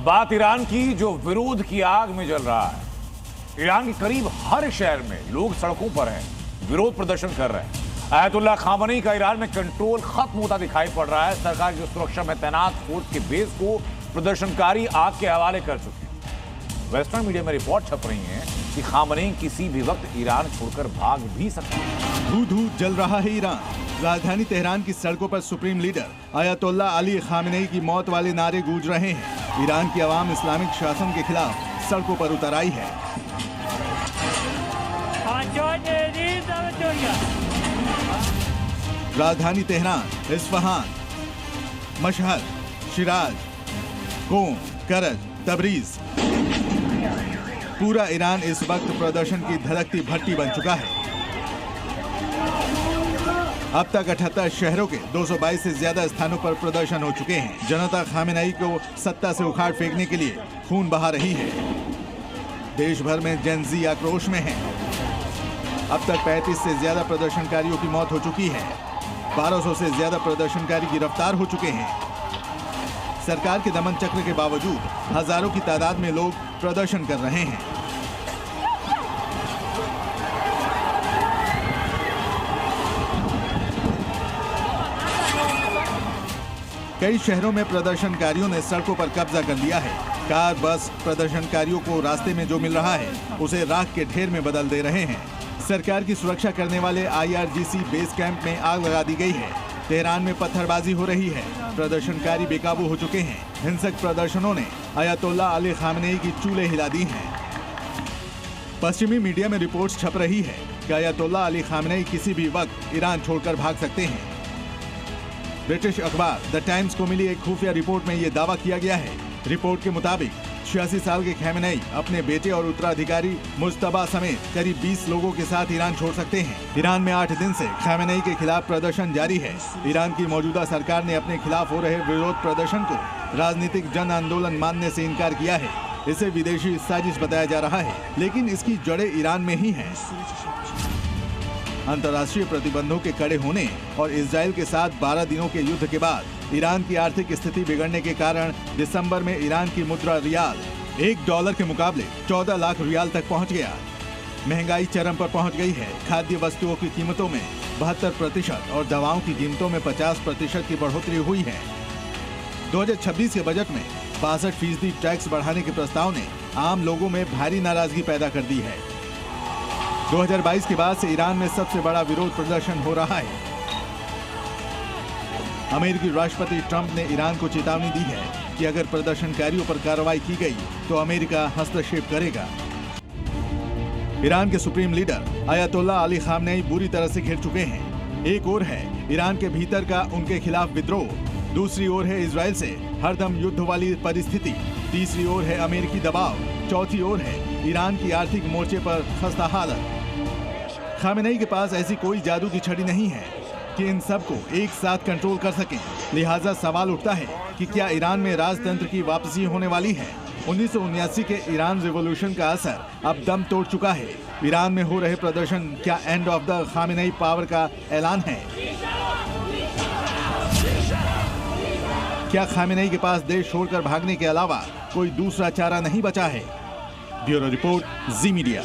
बात ईरान की, जो विरोध की आग में जल रहा है। ईरान के करीब हर शहर में लोग सड़कों पर हैं, विरोध प्रदर्शन कर रहे हैं। आयतुल्लाह खामनेई का ईरान में कंट्रोल खत्म होता दिखाई पड़ रहा है। सरकार की सुरक्षा में तैनात फौज के बेस को प्रदर्शनकारी आग के हवाले कर चुके हैं। वेस्टर्न मीडिया में रिपोर्ट छप रही है कि खामनेई किसी भी वक्त ईरान छोड़कर भाग भी सकते हैं। धू-धू जल रहा है ईरान। राजधानी तेहरान की सड़कों पर supreme leader Ayatollah Ali Khamenei की मौत वाले नारे गूंज रहे हैं। ईरान की आवाम इस्लामिक शासन के खिलाफ सड़कों पर उतर आई है। राजधानी तेहरान, इस्फहान, मशहद, शिराज, कोम, करज, तबरीज, पूरा ईरान इस वक्त प्रदर्शन की धधकती भट्टी बन चुका है। अब तक 78 शहरों के 222 से ज्यादा स्थानों पर प्रदर्शन हो चुके हैं। जनता खामेनेई को सत्ता से उखाड़ फेंकने के लिए खून बहा रही है। देश भर में जेन-ज़ी आक्रोश में है। अब तक 35 से ज्यादा प्रदर्शनकारियों की मौत हो चुकी है। 1200 से ज्यादा प्रदर्शनकारी गिरफ्तार हो चुके हैं। सरकार के दमन चक्र के बावजूद हजारों की तादाद में लोग प्रदर्शन कर रहे हैं। कई शहरों में प्रदर्शनकारियों ने सड़कों पर कब्जा कर लिया है। कार, बस प्रदर्शनकारियों को रास्ते में जो मिल रहा है उसे राख के ढेर में बदल दे रहे हैं। सरकार की सुरक्षा करने वाले IRGC बेस कैंप में आग लगा दी गई है। तेहरान में पत्थरबाजी हो रही है। प्रदर्शनकारी बेकाबू हो चुके हैं। हिंसक प्रदर्शनों ने आयतुल्लाह अली खामनेई की चूल्हे हिला दी हैं। पश्चिमी मीडिया में रिपोर्ट्स छप रही है कि आयतुल्लाह अली खामनेई किसी भी वक्त ईरान छोड़कर भाग सकते हैं। ब्रिटिश अखबार द टाइम्स को मिली एक खुफिया रिपोर्ट में ये दावा किया गया है। रिपोर्ट के मुताबिक 86 साल के खामेनेई अपने बेटे और उत्तराधिकारी मुज्तबा समेत करीब 20 लोगों के साथ ईरान छोड़ सकते हैं। ईरान में 8 दिन से खामेनेई के खिलाफ प्रदर्शन जारी है। ईरान की मौजूदा सरकार ने अपने खिलाफ हो रहे विरोध प्रदर्शन को राजनीतिक जन आंदोलन मानने से इनकार किया है। इसे विदेशी साजिश बताया जा रहा है, लेकिन इसकी जड़ें ईरान में ही हैं। अंतर्राष्ट्रीय प्रतिबंधों के कड़े होने और इजराइल के साथ 12 दिनों के युद्ध के बाद ईरान की आर्थिक स्थिति बिगड़ने के कारण दिसंबर में ईरान की मुद्रा रियाल $1 के मुकाबले 14 लाख रियाल तक पहुंच गया। महंगाई चरम पर पहुंच गई है। खाद्य वस्तुओं की कीमतों में 72% और दवाओं की कीमतों में 50% की बढ़ोतरी हुई है। 2026 के बजट में 62% टैक्स बढ़ाने के प्रस्ताव ने आम लोगों में भारी नाराजगी पैदा कर दी है। 2022 के बाद से ईरान में सबसे बड़ा विरोध प्रदर्शन हो रहा है। अमेरिकी राष्ट्रपति ट्रंप ने ईरान को चेतावनी दी है कि अगर प्रदर्शनकारियों पर कार्रवाई की गई तो अमेरिका हस्तक्षेप करेगा। ईरान के supreme leader Ayatollah Ali Khamenei बुरी तरह से घिर चुके हैं। एक ओर है ईरान के भीतर का उनके खिलाफ विद्रोह, दूसरी ओर है इजराइल से हरदम युद्ध वाली परिस्थिति, तीसरी ओर है अमेरिकी दबाव, चौथी ओर है ईरान की आर्थिक मोर्चे पर खस्ता हालत। खामेनेई के पास ऐसी कोई जादू की छड़ी नहीं है कि इन सबको एक साथ कंट्रोल कर सकें। लिहाजा सवाल उठता है कि क्या ईरान में राजतंत्र की वापसी होने वाली है। 1979 के ईरान रिवॉल्यूशन का असर अब दम तोड़ चुका है। ईरान में हो रहे प्रदर्शन क्या end of the Khamenei power का ऐलान है? क्या खामेनेई के पास देश छोड़कर भागने के अलावा कोई दूसरा चारा नहीं बचा है? ब्यूरो रिपोर्ट, जी मीडिया।